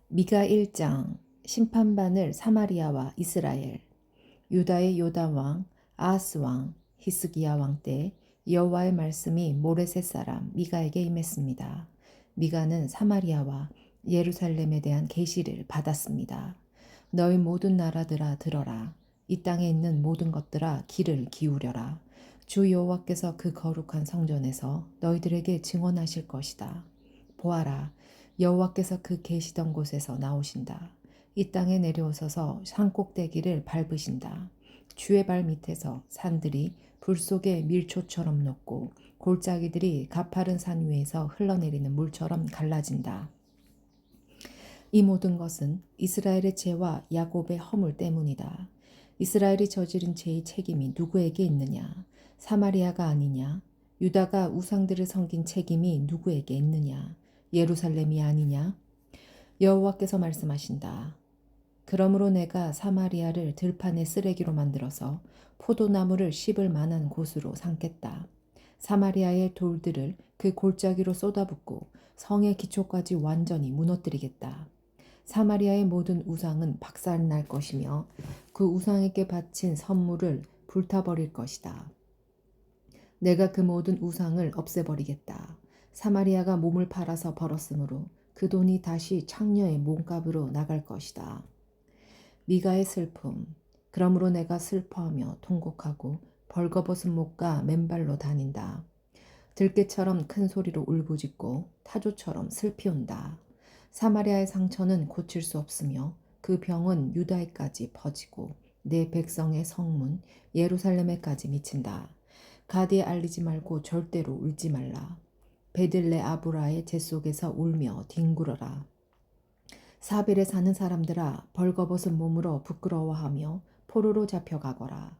미가 1장. 심판받을 사마리아와 이스라엘. 유다의 요담 왕, 아하스 왕, 히스기야 왕 때 여호와의 말씀이 모레셋 사람 미가에게 임했습니다. 미가는 사마리아와 예루살렘에 대한 계시를 받았습니다. 너희 모든 나라들아 들어라. 이 땅에 있는 모든 것들아 귀를 기울여라. 주 여호와께서 그 거룩한 성전에서 너희들에게 증언하실 것이다. 보아라, 여호와께서 그 계시던 곳에서 나오신다. 이 땅에 내려오셔서 산꼭대기를 밟으신다. 주의 발 밑에서 산들이 불 속에 밀초처럼 녹고 골짜기들이 가파른 산 위에서 흘러내리는 물처럼 갈라진다. 이 모든 것은 이스라엘의 죄와 야곱의 허물 때문이다. 이스라엘이 저지른 죄의 책임이 누구에게 있느냐? 사마리아가 아니냐? 유다가 우상들을 섬긴 책임이 누구에게 있느냐? 예루살렘이 아니냐? 여호와께서 말씀하신다. 그러므로 내가 사마리아를 들판의 쓰레기로 만들어서 포도나무를 씹을 만한 곳으로 삼겠다. 사마리아의 돌들을 그 골짜기로 쏟아붓고 성의 기초까지 완전히 무너뜨리겠다. 사마리아의 모든 우상은 박살날 것이며 그 우상에게 바친 선물을 불타버릴 것이다. 내가 그 모든 우상을 없애버리겠다. 사마리아가 몸을 팔아서 벌었으므로 그 돈이 다시 창녀의 몸값으로 나갈 것이다. 미가의 슬픔. 그러므로 내가 슬퍼하며 통곡하고 벌거벗은 목과 맨발로 다닌다. 들깨처럼 큰 소리로 울부짖고 타조처럼 슬피운다. 사마리아의 상처는 고칠 수 없으며 그 병은 유다에까지 퍼지고 내 백성의 성문 예루살렘에까지 미친다. 가디에 알리지 말고 절대로 울지 말라. 베들레 아브라의 재 속에서 울며 뒹굴어라. 사벨에 사는 사람들아 벌거벗은 몸으로 부끄러워하며 포로로 잡혀가거라.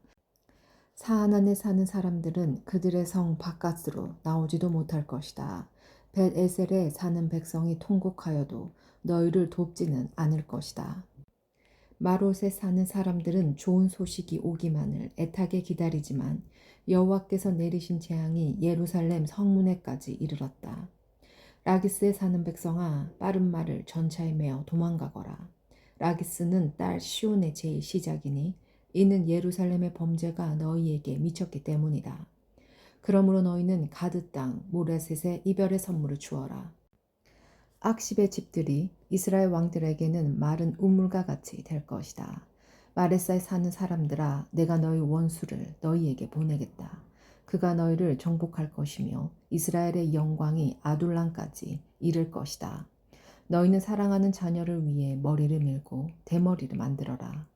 사하난에 사는 사람들은 그들의 성 바깥으로 나오지도 못할 것이다. 벳에셀에 사는 백성이 통곡하여도 너희를 돕지는 않을 것이다. 마롯에 사는 사람들은 좋은 소식이 오기만을 애타게 기다리지만 여호와께서 내리신 재앙이 예루살렘 성문에까지 이르렀다. 라기스에 사는 백성아, 빠른 말을 전차에 메어 도망가거라. 라기스는 딸 시온의 제일 시작이니 이는 예루살렘의 범죄가 너희에게 미쳤기 때문이다. 그러므로 너희는 가드 땅 모레셋에 이별의 선물을 주어라. 악십의 집들이 이스라엘 왕들에게는 마른 우물과 같이 될 것이다. 마레사에 사는 사람들아, 내가 너희 원수를 너희에게 보내겠다. 그가 너희를 정복할 것이며 이스라엘의 영광이 아둘람까지 이를 것이다. 너희는 사랑하는 자녀를 위해 머리를 밀고 대머리를 만들어라.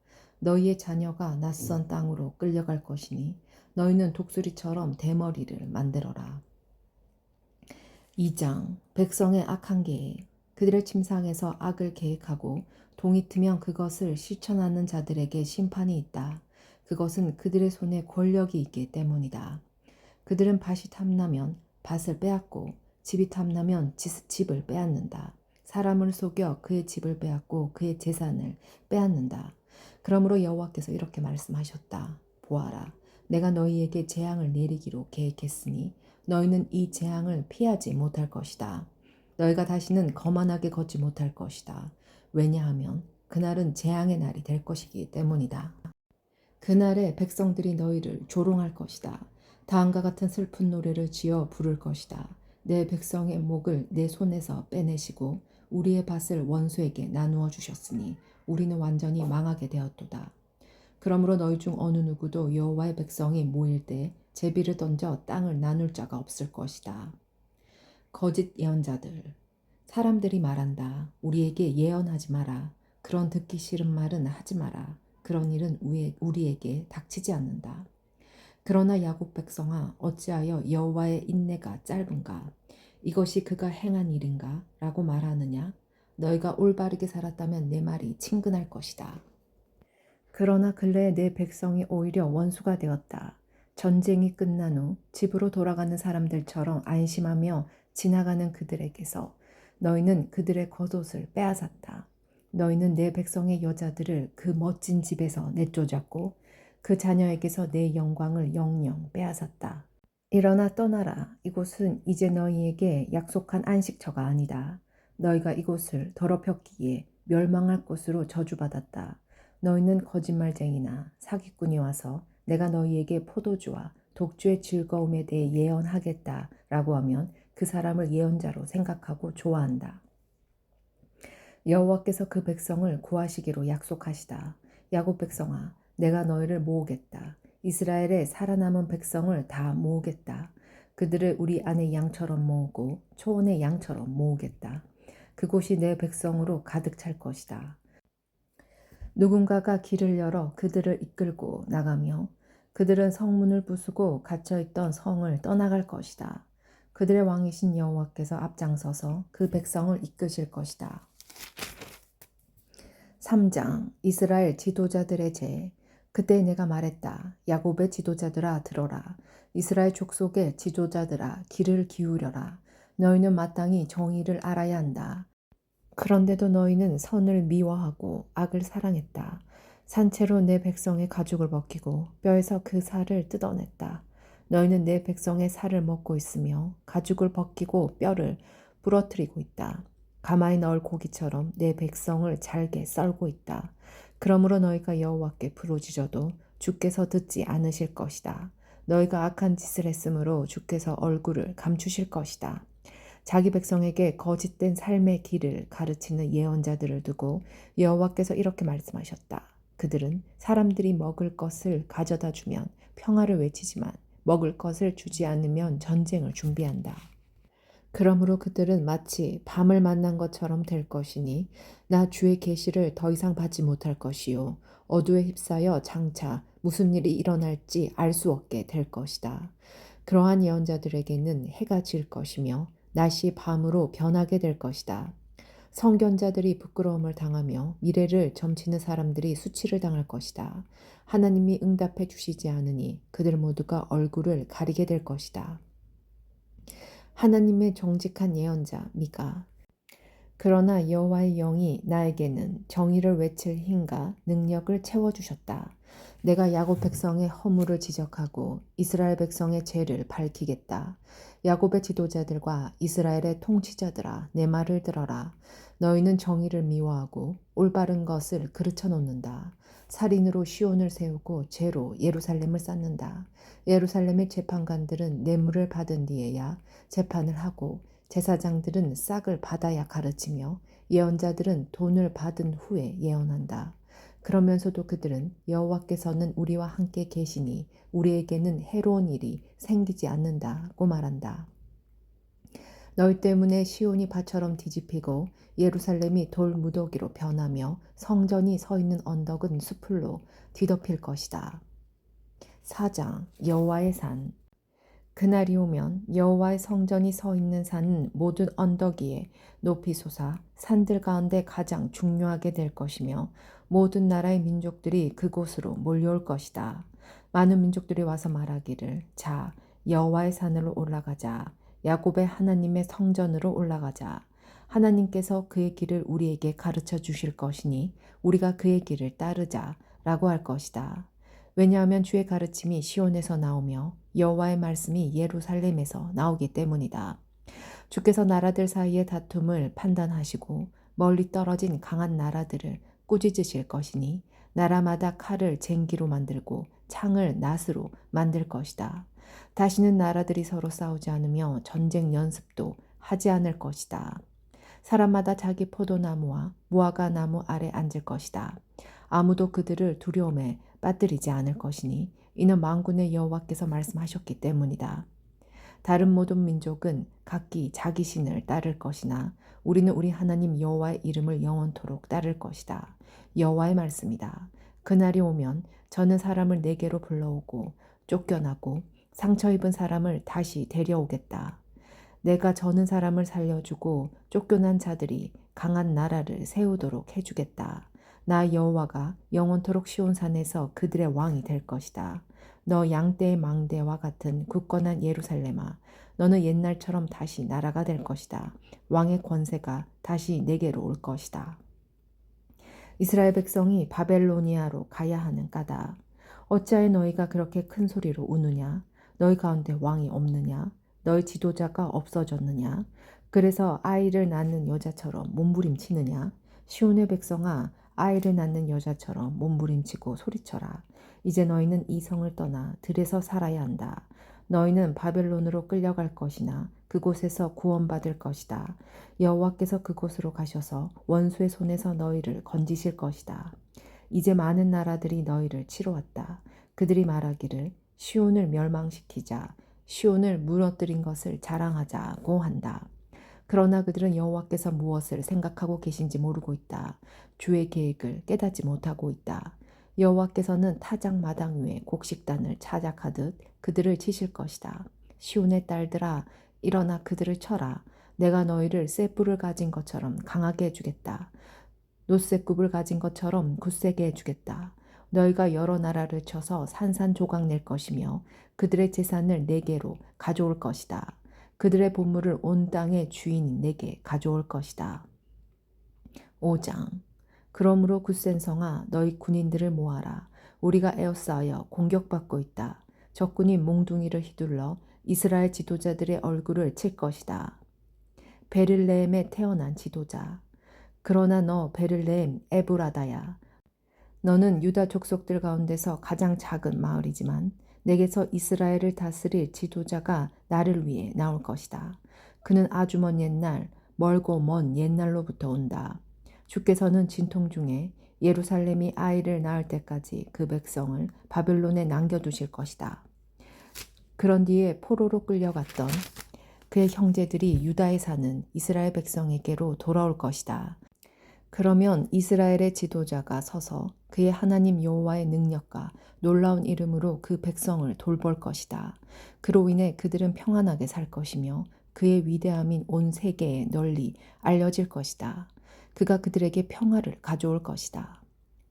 너희의 자녀가 낯선 땅으로 끌려갈 것이니 너희는 독수리처럼 대머리를 만들어라. 2장. 백성의 악한 계획. 그들의 침상에서 악을 계획하고 동이 트면 그것을 실천하는 자들에게 심판이 있다. 그것은 그들의 손에 권력이 있기 때문이다. 그들은 밭이 탐나면 밭을 빼앗고 집이 탐나면 집을 빼앗는다. 사람을 속여 그의 집을 빼앗고 그의 재산을 빼앗는다. 그러므로 여호와께서 이렇게 말씀하셨다. 보아라, 내가 너희에게 재앙을 내리기로 계획했으니 너희는 이 재앙을 피하지 못할 것이다. 너희가 다시는 거만하게 걷지 못할 것이다. 왜냐하면 그날은 재앙의 날이 될 것이기 때문이다. 그날에 백성들이 너희를 조롱할 것이다. 다음과 같은 슬픈 노래를 지어 부를 것이다. 내 백성의 목을 내 손에서 빼내시고 우리의 밭을 원수에게 나누어 주셨으니 우리는 완전히 망하게 되었도다. 그러므로 너희 중 어느 누구도 여호와의 백성이 모일 때 제비를 던져 땅을 나눌 자가 없을 것이다. 거짓 예언자들. 사람들이 말한다. 우리에게 예언하지 마라. 그런 듣기 싫은 말은 하지 마라. 그런 일은 우리에게 닥치지 않는다. 그러나 야곱 백성아, 어찌하여 여호와의 인내가 짧은가? 이것이 그가 행한 일인가? 라고 말하느냐? 너희가 올바르게 살았다면 내 말이 친근할 것이다. 그러나 근래에 내 백성이 오히려 원수가 되었다. 전쟁이 끝난 후 집으로 돌아가는 사람들처럼 안심하며 지나가는 그들에게서 너희는 그들의 겉옷을 빼앗았다. 너희는 내 백성의 여자들을 그 멋진 집에서 내쫓았고 그 자녀에게서 내 영광을 영영 빼앗았다. 일어나 떠나라. 이곳은 이제 너희에게 약속한 안식처가 아니다. 너희가 이곳을 더럽혔기에 멸망할 곳으로 저주받았다. 너희는 거짓말쟁이나 사기꾼이 와서 내가 너희에게 포도주와 독주의 즐거움에 대해 예언하겠다라고 하면 그 사람을 예언자로 생각하고 좋아한다. 여호와께서 그 백성을 구하시기로 약속하시다. 야곱 백성아, 내가 너희를 모으겠다. 이스라엘의 살아남은 백성을 다 모으겠다. 그들을 우리 안의 양처럼 모으고 초원의 양처럼 모으겠다. 그곳이 내 백성으로 가득 찰 것이다. 누군가가 길을 열어 그들을 이끌고 나가며 그들은 성문을 부수고 갇혀있던 성을 떠나갈 것이다. 그들의 왕이신 여호와께서 앞장서서 그 백성을 이끄실 것이다. 3장 이스라엘 지도자들의 죄. 그때 내가 말했다. 야곱의 지도자들아 들어라. 이스라엘 족속의 지도자들아 귀를 기울여라. 너희는 마땅히 정의를 알아야 한다. 그런데도 너희는 선을 미워하고 악을 사랑했다. 산채로 내 백성의 가죽을 벗기고 뼈에서 그 살을 뜯어냈다. 너희는 내 백성의 살을 먹고 있으며 가죽을 벗기고 뼈를 부러뜨리고 있다. 가마에 넣을 고기처럼 내 백성을 잘게 썰고 있다. 그러므로 너희가 여호와께 부르짖어도 주께서 듣지 않으실 것이다. 너희가 악한 짓을 했으므로 주께서 얼굴을 감추실 것이다. 자기 백성에게 거짓된 삶의 길을 가르치는 예언자들을 두고 여호와께서 이렇게 말씀하셨다. 그들은 사람들이 먹을 것을 가져다 주면 평화를 외치지만 먹을 것을 주지 않으면 전쟁을 준비한다. 그러므로 그들은 마치 밤을 만난 것처럼 될 것이니 나 주의 계시를 더 이상 받지 못할 것이요 어두에 휩싸여 장차 무슨 일이 일어날지 알 수 없게 될 것이다. 그러한 예언자들에게는 해가 질 것이며 낮이 밤으로 변하게 될 것이다. 성견자들이 부끄러움을 당하며 미래를 점치는 사람들이 수치를 당할 것이다. 하나님이 응답해 주시지 않으니 그들 모두가 얼굴을 가리게 될 것이다. 하나님의 정직한 예언자 미가. 그러나 여호와의 영이 나에게는 정의를 외칠 힘과 능력을 채워주셨다. 내가 야곱 백성의 허물을 지적하고 이스라엘 백성의 죄를 밝히겠다. 야곱의 지도자들과 이스라엘의 통치자들아 내 말을 들어라. 너희는 정의를 미워하고 올바른 것을 그르쳐 놓는다. 살인으로 시온을 세우고 죄로 예루살렘을 쌓는다. 예루살렘의 재판관들은 뇌물을 받은 뒤에야 재판을 하고 제사장들은 싹을 받아야 가르치며 예언자들은 돈을 받은 후에 예언한다. 그러면서도 그들은 여호와께서는 우리와 함께 계시니 우리에게는 해로운 일이 생기지 않는다고 말한다. 너희 때문에 시온이 밭처럼 뒤집히고 예루살렘이 돌무더기로 변하며 성전이 서 있는 언덕은 수풀로 뒤덮일 것이다. 4장 여호와의 산. 그날이 오면 여호와의 성전이 서 있는 산은 모든 언덕 위에 높이 솟아 산들 가운데 가장 중요하게 될 것이며 모든 나라의 민족들이 그곳으로 몰려올 것이다. 많은 민족들이 와서 말하기를 자 여호와의 산으로 올라가자. 야곱의 하나님의 성전으로 올라가자. 하나님께서 그의 길을 우리에게 가르쳐 주실 것이니 우리가 그의 길을 따르자 라고 할 것이다. 왜냐하면 주의 가르침이 시온에서 나오며 여호와의 말씀이 예루살렘에서 나오기 때문이다. 주께서 나라들 사이의 다툼을 판단하시고 멀리 떨어진 강한 나라들을 꾸짖으실 것이니 나라마다 칼을 쟁기로 만들고 창을 낫으로 만들 것이다. 다시는 나라들이 서로 싸우지 않으며 전쟁 연습도 하지 않을 것이다. 사람마다 자기 포도나무와 무화과 나무 아래 앉을 것이다. 아무도 그들을 두려움에 빠뜨리지 않을 것이니 이는 만군의 여호와께서 말씀하셨기 때문이다. 다른 모든 민족은 각기 자기 신을 따를 것이나 우리는 우리 하나님 여호와의 이름을 영원토록 따를 것이다. 여호와의 말씀이다. 그날이 오면 저는 사람을 내게로 불러오고 쫓겨나고 상처 입은 사람을 다시 데려오겠다. 내가 저는 사람을 살려주고 쫓겨난 자들이 강한 나라를 세우도록 해주겠다. 나 여호와가 영원토록 시온산에서 그들의 왕이 될 것이다. 너 양떼의 망대와 같은 굳건한 예루살렘아, 너는 옛날처럼 다시 나라가 될 것이다. 왕의 권세가 다시 내게로 올 것이다. 이스라엘 백성이 바벨로니아로 가야 하는 까닭. 어찌하여 너희가 그렇게 큰 소리로 우느냐? 너희 가운데 왕이 없느냐? 너희 지도자가 없어졌느냐? 그래서 아이를 낳는 여자처럼 몸부림치느냐? 시온의 백성아, 아이를 낳는 여자처럼 몸부림치고 소리쳐라. 이제 너희는 이 성을 떠나 들에서 살아야 한다. 너희는 바벨론으로 끌려갈 것이나 그곳에서 구원받을 것이다. 여호와께서 그곳으로 가셔서 원수의 손에서 너희를 건지실 것이다. 이제 많은 나라들이 너희를 치러 왔다. 그들이 말하기를 시온을 멸망시키자, 시온을 무너뜨린 것을 자랑하자고 한다. 그러나 그들은 여호와께서 무엇을 생각하고 계신지 모르고 있다. 주의 계획을 깨닫지 못하고 있다. 여호와께서는 타작 마당 위에 곡식단을 차작하듯 그들을 치실 것이다. 시온의 딸들아, 일어나 그들을 쳐라. 내가 너희를 쇠뿔을 가진 것처럼 강하게 해주겠다. 노쇠굽을 가진 것처럼 굳세게 해주겠다. 너희가 여러 나라를 쳐서 산산조각 낼 것이며 그들의 재산을 내게로 가져올 것이다. 그들의 보물을 온 땅의 주인인 내게 가져올 것이다. 5장. 그러므로 굳센 성아, 너희 군인들을 모아라. 우리가 에워싸여 공격받고 있다. 적군이 몽둥이를 휘둘러 이스라엘 지도자들의 얼굴을 칠 것이다. 베를레헴에 태어난 지도자. 그러나 너 베를레헴 에브라다야. 너는 유다 족속들 가운데서 가장 작은 마을이지만 내게서 이스라엘을 다스릴 지도자가 나를 위해 나올 것이다. 그는 아주 먼 옛날, 멀고 먼 옛날로부터 온다. 주께서는 진통 중에 예루살렘이 아이를 낳을 때까지 그 백성을 바벨론에 남겨두실 것이다. 그런 뒤에 포로로 끌려갔던 그의 형제들이 유다에 사는 이스라엘 백성에게로 돌아올 것이다. 그러면 이스라엘의 지도자가 서서 그의 하나님 여호와의 능력과 놀라운 이름으로 그 백성을 돌볼 것이다. 그로 인해 그들은 평안하게 살 것이며 그의 위대함인 온 세계에 널리 알려질 것이다. 그가 그들에게 평화를 가져올 것이다.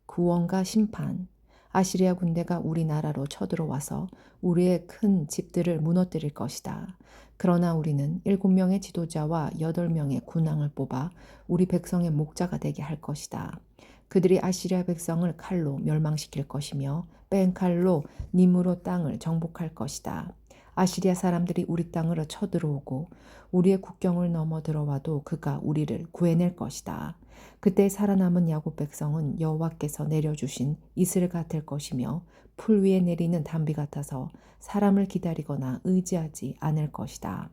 구원과 심판. 아시리아 군대가 우리나라로 쳐들어와서 우리의 큰 집들을 무너뜨릴 것이다. 그러나 우리는 7명의 지도자와 8명의 군왕을 뽑아 우리 백성의 목자가 되게 할 것이다. 그들이 아시리아 백성을 칼로 멸망시킬 것이며 뺀 칼로 님으로 땅을 정복할 것이다. 아시리아 사람들이 우리 땅으로 쳐들어오고 우리의 국경을 넘어 들어와도 그가 우리를 구해낼 것이다. 그때 살아남은 야곱 백성은 여호와께서 내려주신 이슬 같을 것이며 풀 위에 내리는 단비 같아서 사람을 기다리거나 의지하지 않을 것이다.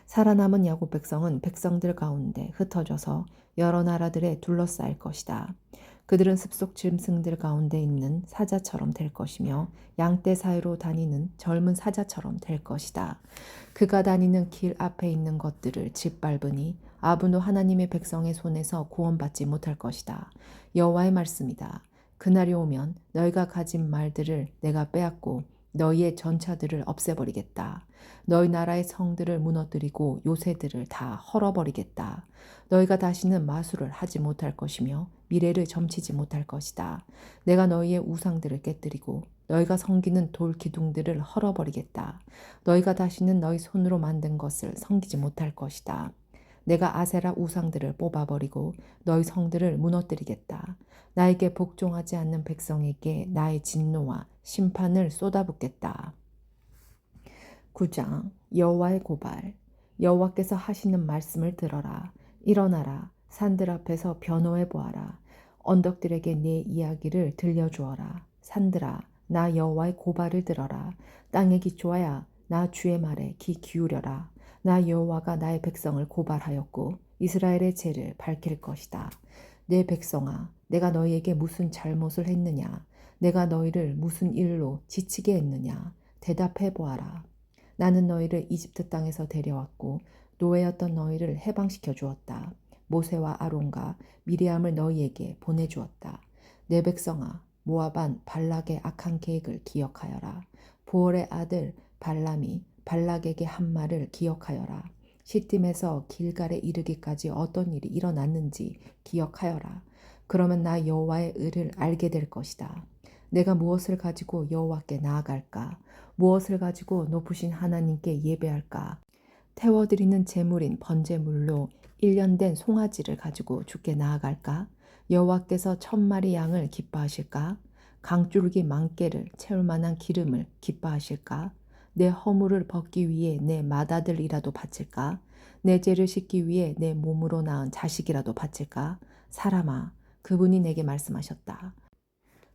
살아남은 야곱 백성은 백성들 가운데 흩어져서 여러 나라들에 둘러싸일 것이다. 그들은 습속 짐승들 가운데 있는 사자처럼 될 것이며 양떼 사이로 다니는 젊은 사자처럼 될 것이다. 그가 다니는 길 앞에 있는 것들을 짓밟으니 아브도 하나님의 백성의 손에서 구원받지 못할 것이다. 여호와의 말씀이다. 그날이 오면 너희가 가진 말들을 내가 빼앗고 너희의 전차들을 없애버리겠다. 너희 나라의 성들을 무너뜨리고 요새들을 다 헐어버리겠다. 너희가 다시는 마술을 하지 못할 것이며 미래를 점치지 못할 것이다. 내가 너희의 우상들을 깨뜨리고 너희가 섬기는 돌 기둥들을 헐어버리겠다. 너희가 다시는 너희 손으로 만든 것을 섬기지 못할 것이다. 내가 아세라 우상들을 뽑아버리고 너희 성들을 무너뜨리겠다. 나에게 복종하지 않는 백성에게 나의 진노와 심판을 쏟아붓겠다. 9장. 여호와의 고발. 여호와께서 하시는 말씀을 들어라. 일어나라. 산들 앞에서 변호해 보아라. 언덕들에게 내 이야기를 들려주어라. 산들아, 나 여호와의 고발을 들어라. 땅의 기초하야, 나 주의 말에 귀 기울여라. 나 여호와가 나의 백성을 고발하였고 이스라엘의 죄를 밝힐 것이다. 내 백성아, 내가 너희에게 무슨 잘못을 했느냐? 내가 너희를 무슨 일로 지치게 했느냐? 대답해 보아라. 나는 너희를 이집트 땅에서 데려왔고 노예였던 너희를 해방시켜 주었다. 모세와 아론과 미리암을 너희에게 보내주었다. 내 백성아, 모압한 발락의 악한 계획을 기억하여라. 보올의 아들 발람이 발락에게 한 말을 기억하여라. 시딤에서 길갈에 이르기까지 어떤 일이 일어났는지 기억하여라. 그러면 나 여호와의 의를 알게 될 것이다. 내가 무엇을 가지고 여호와께 나아갈까? 무엇을 가지고 높으신 하나님께 예배할까? 태워드리는 제물인 번제물로 1년 된 송아지를 가지고 주께 나아갈까? 여호와께서 1000마리 양을 기뻐하실까? 강줄기 만개를 채울 만한 기름을 기뻐하실까? 내 허물을 벗기 위해 내 맏아들이라도 바칠까? 내 죄를 씻기 위해 내 몸으로 낳은 자식이라도 바칠까? 사람아, 그분이 내게 말씀하셨다.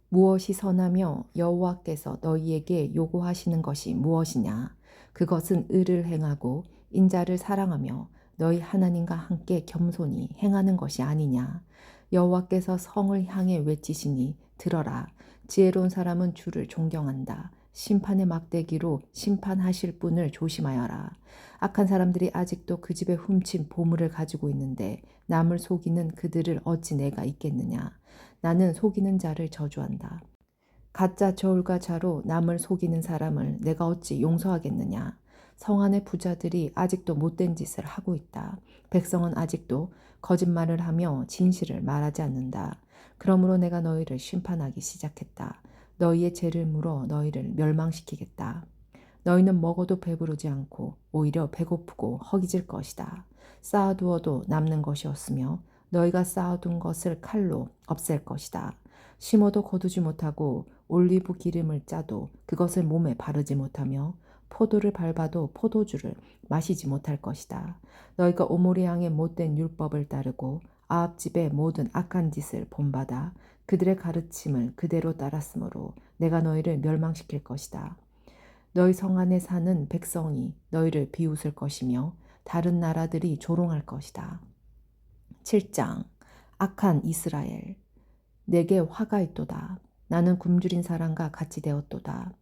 무엇이 선하며 여호와께서 너희에게 요구하시는 것이 무엇이냐? 그것은 의를 행하고 인자를 사랑하며 너희 하나님과 함께 겸손히 행하는 것이 아니냐? 여호와께서 성을 향해 외치시니 들어라. 지혜로운 사람은 주를 존경한다. 심판의 막대기로 심판하실 분을 조심하여라. 악한 사람들이 아직도 그 집에 훔친 보물을 가지고 있는데 남을 속이는 그들을 어찌 내가 있겠느냐? 나는 속이는 자를 저주한다. 가짜 저울과 자로 남을 속이는 사람을 내가 어찌 용서하겠느냐? 성 안의 부자들이 아직도 못된 짓을 하고 있다. 백성은 아직도 거짓말을 하며 진실을 말하지 않는다. 그러므로 내가 너희를 심판하기 시작했다. 너희의 죄를 물어 너희를 멸망시키겠다. 너희는 먹어도 배부르지 않고 오히려 배고프고 허기질 것이다. 쌓아두어도 남는 것이 없으며 너희가 쌓아둔 것을 칼로 없앨 것이다. 심어도 거두지 못하고 올리브 기름을 짜도 그것을 몸에 바르지 못하며 포도를 밟아도 포도주를 마시지 못할 것이다. 너희가 오모리 양의 못된 율법을 따르고 아합 집의 모든 악한 짓을 본받아 그들의 가르침을 그대로 따랐으므로 내가 너희를 멸망시킬 것이다. 너희 성 안에 사는 백성이 너희를 비웃을 것이며 다른 나라들이 조롱할 것이다. 7장 악한 이스라엘 내게 화가 있도다. 나는 굶주린 사람과 같이 되었도다.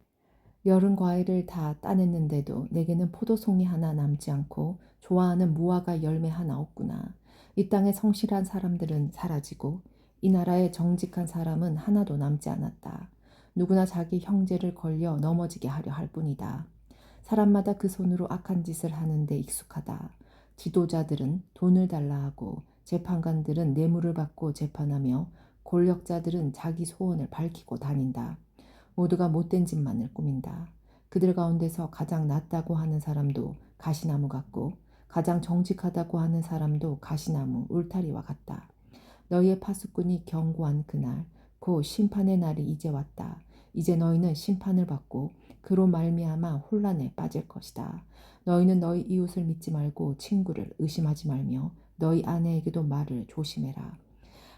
여름 과일을 다 따냈는데도 내게는 포도송이 하나 남지 않고 좋아하는 무화과 열매 하나 없구나. 이 땅의 성실한 사람들은 사라지고 이 나라의 정직한 사람은 하나도 남지 않았다. 누구나 자기 형제를 걸려 넘어지게 하려 할 뿐이다. 사람마다 그 손으로 악한 짓을 하는데 익숙하다. 지도자들은 돈을 달라 하고 재판관들은 뇌물을 받고 재판하며 권력자들은 자기 소원을 밝히고 다닌다. 모두가 못된 짓만을 꾸민다. 그들 가운데서 가장 낫다고 하는 사람도 가시나무 같고 가장 정직하다고 하는 사람도 가시나무 울타리와 같다. 너희의 파수꾼이 경고한 그날 곧 심판의 날이 이제 왔다. 이제 너희는 심판을 받고 그로 말미암아 혼란에 빠질 것이다. 너희는 너희 이웃을 믿지 말고 친구를 의심하지 말며 너희 아내에게도 말을 조심해라.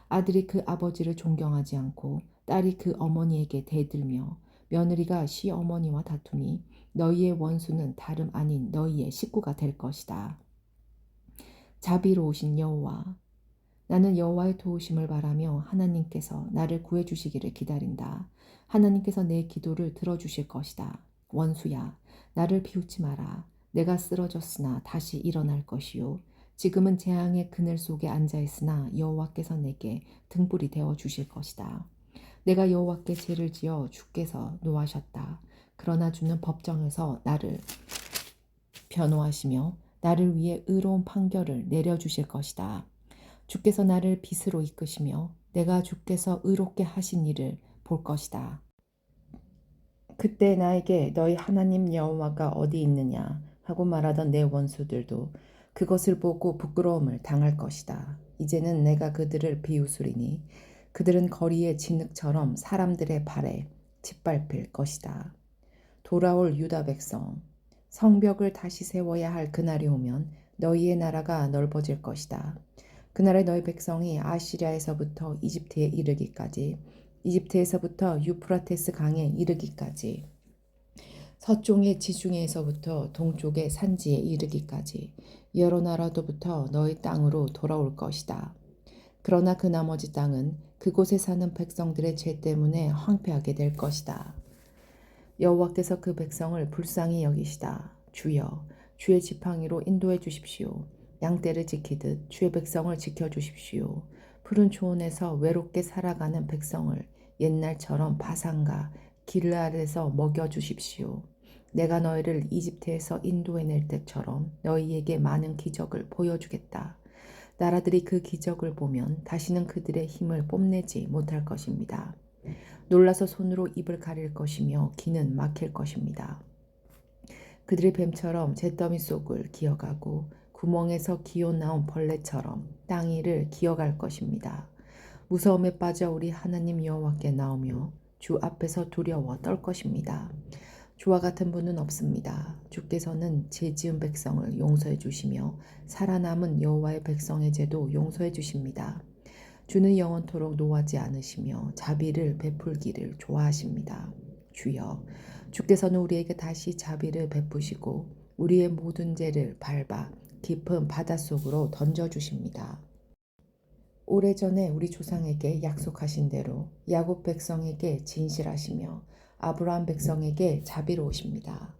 아들이 그 아버지를 존경하지 않고 딸이 그 어머니에게 대들며 며느리가 시어머니와 다투니 너희의 원수는 다름 아닌 너희의 식구가 될 것이다. 자비로우신 여호와 나는 여호와의 도우심을 바라며 하나님께서 나를 구해주시기를 기다린다. 하나님께서 내 기도를 들어주실 것이다. 원수야, 나를 비웃지 마라. 내가 쓰러졌으나 다시 일어날 것이요. 지금은 재앙의 그늘 속에 앉아있으나 여호와께서 내게 등불이 되어 주실 것이다. 내가 여호와께 죄를 지어 주께서 노하셨다. 그러나 주는 법정에서 나를 변호하시며 나를 위해 의로운 판결을 내려주실 것이다. 주께서 나를 빛으로 이끄시며 내가 주께서 의롭게 하신 일을 볼 것이다. 그때 나에게 너희 하나님 여호와가 어디 있느냐 하고 말하던 내 원수들도 그것을 보고 부끄러움을 당할 것이다. 이제는 내가 그들을 비웃으리니 그들은 거리의 진흙처럼 사람들의 발에 짓밟힐 것이다. 돌아올 유다 백성 성벽을 다시 세워야 할 그날이 오면 너희의 나라가 넓어질 것이다. 그날에 너희 백성이 아시리아에서부터 이집트에 이르기까지 이집트에서부터 유프라테스 강에 이르기까지 서쪽의 지중해에서부터 동쪽의 산지에 이르기까지 여러 나라로부터 너희 땅으로 돌아올 것이다. 그러나 그 나머지 땅은 그곳에 사는 백성들의 죄 때문에 황폐하게 될 것이다. 여호와께서 그 백성을 불쌍히 여기시다. 주여, 주의 지팡이로 인도해 주십시오. 양떼를 지키듯 주의 백성을 지켜주십시오. 푸른 초원에서 외롭게 살아가는 백성을 옛날처럼 바산과 길르앗에서 먹여주십시오. 내가 너희를 이집트에서 인도해낼 때처럼 너희에게 많은 기적을 보여주겠다. 나라들이 그 기적을 보면 다시는 그들의 힘을 뽐내지 못할 것입니다. 놀라서 손으로 입을 가릴 것이며 귀는 막힐 것입니다. 그들이 뱀처럼 잿더미 속을 기어가고 구멍에서 기어 나온 벌레처럼 땅 위를 기어갈 것입니다. 무서움에 빠져 우리 하나님 여호와께 나오며 주 앞에서 두려워 떨 것입니다. 주와 같은 분은 없습니다. 주께서는 죄 지은 백성을 용서해 주시며 살아남은 여호와의 백성의 죄도 용서해 주십니다. 주는 영원토록 노하지 않으시며 자비를 베풀기를 좋아하십니다. 주여, 주께서는 우리에게 다시 자비를 베푸시고 우리의 모든 죄를 밟아 깊은 바닷속으로 던져주십니다. 오래전에 우리 조상에게 약속하신 대로 야곱 백성에게 진실하시며 아브라함 백성에게 자비로우십니다.